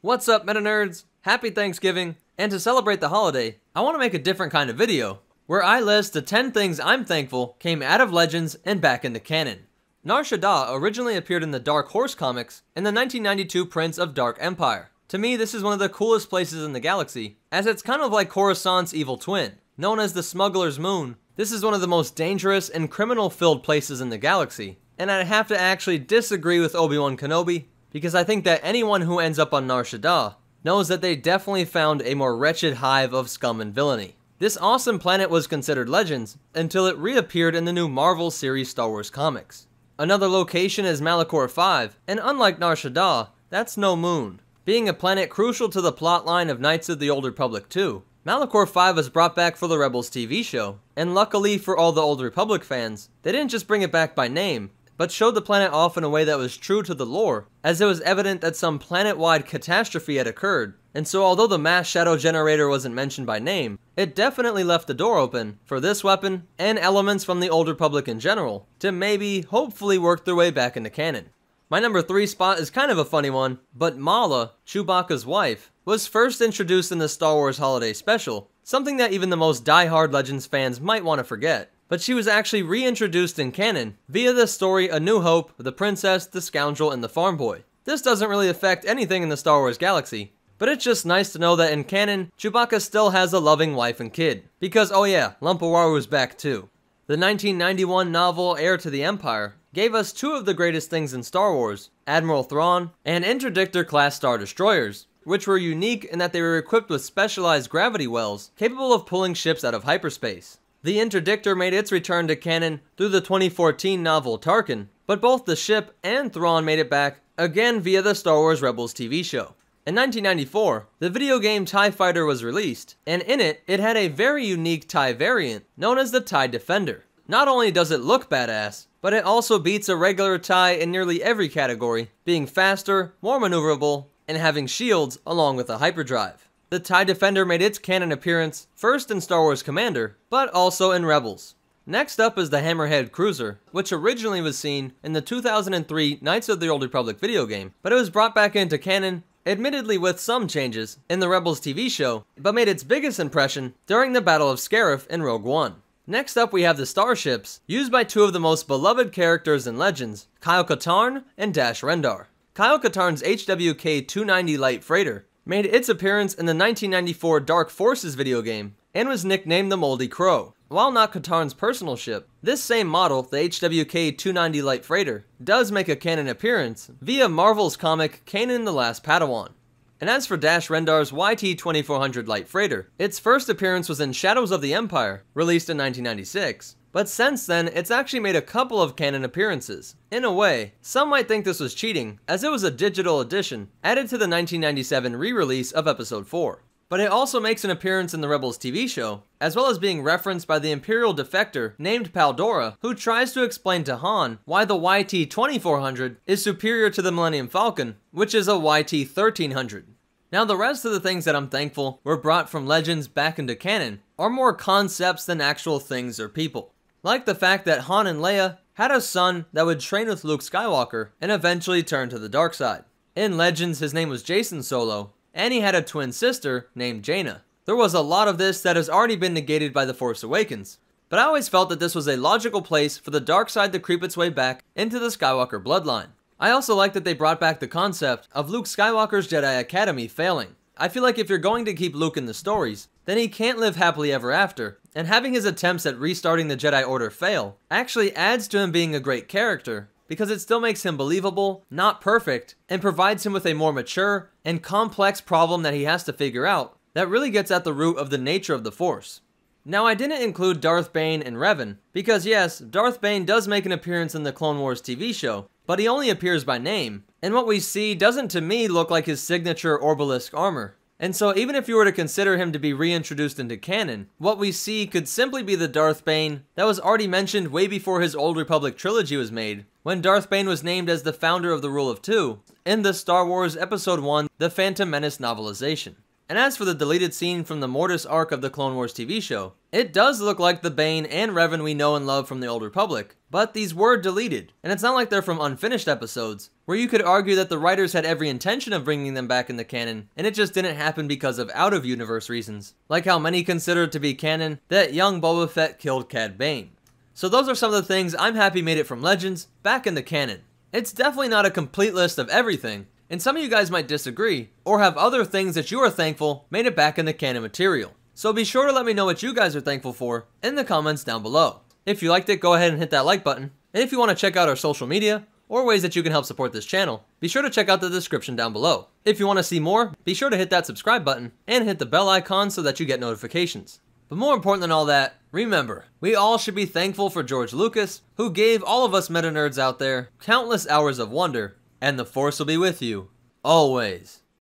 What's up, meta nerds? Happy Thanksgiving, and to celebrate the holiday, I want to make a different kind of video, where I list the 10 things I'm thankful came out of Legends and back into canon. Nar Shaddaa originally appeared in the Dark Horse comics in the 1992 prints of Dark Empire. To me, this is one of the coolest places in the galaxy, as it's kind of like Coruscant's evil twin. Known as the Smuggler's Moon, this is one of the most dangerous and criminal-filled places in the galaxy, and I'd have to actually disagree with Obi-Wan Kenobi, because I think that anyone who ends up on Nar Shaddaa knows that they definitely found a more wretched hive of scum and villainy. This awesome planet was considered Legends until it reappeared in the new Marvel series Star Wars comics. Another location is Malachor 5, and unlike Nar Shaddaa, that's no moon. Being a planet crucial to the plotline of Knights of the Old Republic 2, Malachor 5 was brought back for the Rebels TV show, and luckily for all the Old Republic fans, they didn't just bring it back by name, but showed the planet off in a way that was true to the lore, as it was evident that some planet-wide catastrophe had occurred, and so although the mass shadow generator wasn't mentioned by name, it definitely left the door open for this weapon, and elements from the Old Republic in general, to maybe, hopefully work their way back into canon. My number 3 spot is kind of a funny one, but Malla, Chewbacca's wife, was first introduced in the Star Wars Holiday Special, something that even the most die-hard Legends fans might want to forget. But she was actually reintroduced in canon via the story A New Hope, The Princess, the Scoundrel, and the Farm Boy. This doesn't really affect anything in the Star Wars galaxy, but it's just nice to know that in canon, Chewbacca still has a loving wife and kid. Because oh yeah, Lumpawaru's back too. The 1991 novel Heir to the Empire gave us 2 of the greatest things in Star Wars, Admiral Thrawn and Interdictor-class Star Destroyers, which were unique in that they were equipped with specialized gravity wells capable of pulling ships out of hyperspace. The Interdictor made its return to canon through the 2014 novel Tarkin, but both the ship and Thrawn made it back, again via the Star Wars Rebels TV show. In 1994, the video game TIE Fighter was released, and in it, it had a very unique TIE variant known as the TIE Defender. Not only does it look badass, but it also beats a regular TIE in nearly every category, being faster, more maneuverable, and having shields along with a hyperdrive. The TIE Defender made its canon appearance first in Star Wars Commander, but also in Rebels. Next up is the Hammerhead Cruiser, which originally was seen in the 2003 Knights of the Old Republic video game, but it was brought back into canon, admittedly with some changes, in the Rebels TV show, but made its biggest impression during the Battle of Scarif in Rogue One. Next up we have the Starships, used by 2 of the most beloved characters in Legends, Kyle Katarn and Dash Rendar. Kyle Katarn's HWK 290 light freighter made its appearance in the 1994 Dark Forces video game, and was nicknamed the Moldy Crow. While not Katarn's personal ship, this same model, the HWK 290 light freighter, does make a canon appearance via Marvel's comic Kanan the Last Padawan. And as for Dash Rendar's YT-2400 light freighter, its first appearance was in Shadows of the Empire, released in 1996. But since then, it's actually made a couple of canon appearances. In a way, some might think this was cheating, as it was a digital edition, added to the 1997 re-release of Episode 4. But it also makes an appearance in the Rebels TV show, as well as being referenced by the Imperial defector named Paldora, who tries to explain to Han why the YT-2400 is superior to the Millennium Falcon, which is a YT-1300. Now the rest of the things that I'm thankful were brought from Legends back into canon are more concepts than actual things or people. Like the fact that Han and Leia had a son that would train with Luke Skywalker and eventually turn to the dark side. In Legends, his name was Jason Solo, and he had a twin sister named Jaina. There was a lot of this that has already been negated by The Force Awakens, but I always felt that this was a logical place for the dark side to creep its way back into the Skywalker bloodline. I also like that they brought back the concept of Luke Skywalker's Jedi Academy failing. I feel like if you're going to keep Luke in the stories, then he can't live happily ever after, and having his attempts at restarting the Jedi Order fail actually adds to him being a great character, because it still makes him believable, not perfect, and provides him with a more mature and complex problem that he has to figure out that really gets at the root of the nature of the Force. Now I didn't include Darth Bane and Revan, because yes, Darth Bane does make an appearance in the Clone Wars TV show, but he only appears by name, and what we see doesn't to me look like his signature Orbalisk armor. And so even if you were to consider him to be reintroduced into canon, what we see could simply be the Darth Bane that was already mentioned way before his Old Republic trilogy was made, when Darth Bane was named as the founder of the Rule of Two in the Star Wars Episode 1 The Phantom Menace novelization. And as for the deleted scene from the Mortis arc of the Clone Wars TV show, it does look like the Bane and Revan we know and love from the Old Republic, but these were deleted, and it's not like they're from unfinished episodes, where you could argue that the writers had every intention of bringing them back in the canon, and it just didn't happen because of out-of-universe reasons, like how many consider it to be canon that young Boba Fett killed Cad Bane. So those are some of the things I'm happy made it from Legends back in the canon. It's definitely not a complete list of everything, and some of you guys might disagree, or have other things that you are thankful made it back in the canon material. So be sure to let me know what you guys are thankful for in the comments down below. If you liked it, go ahead and hit that like button, and if you want to check out our social media, or ways that you can help support this channel, be sure to check out the description down below. If you want to see more, be sure to hit that subscribe button, and hit the bell icon so that you get notifications. But more important than all that, remember, we all should be thankful for George Lucas, who gave all of us meta nerds out there countless hours of wonder, and the Force will be with you, always.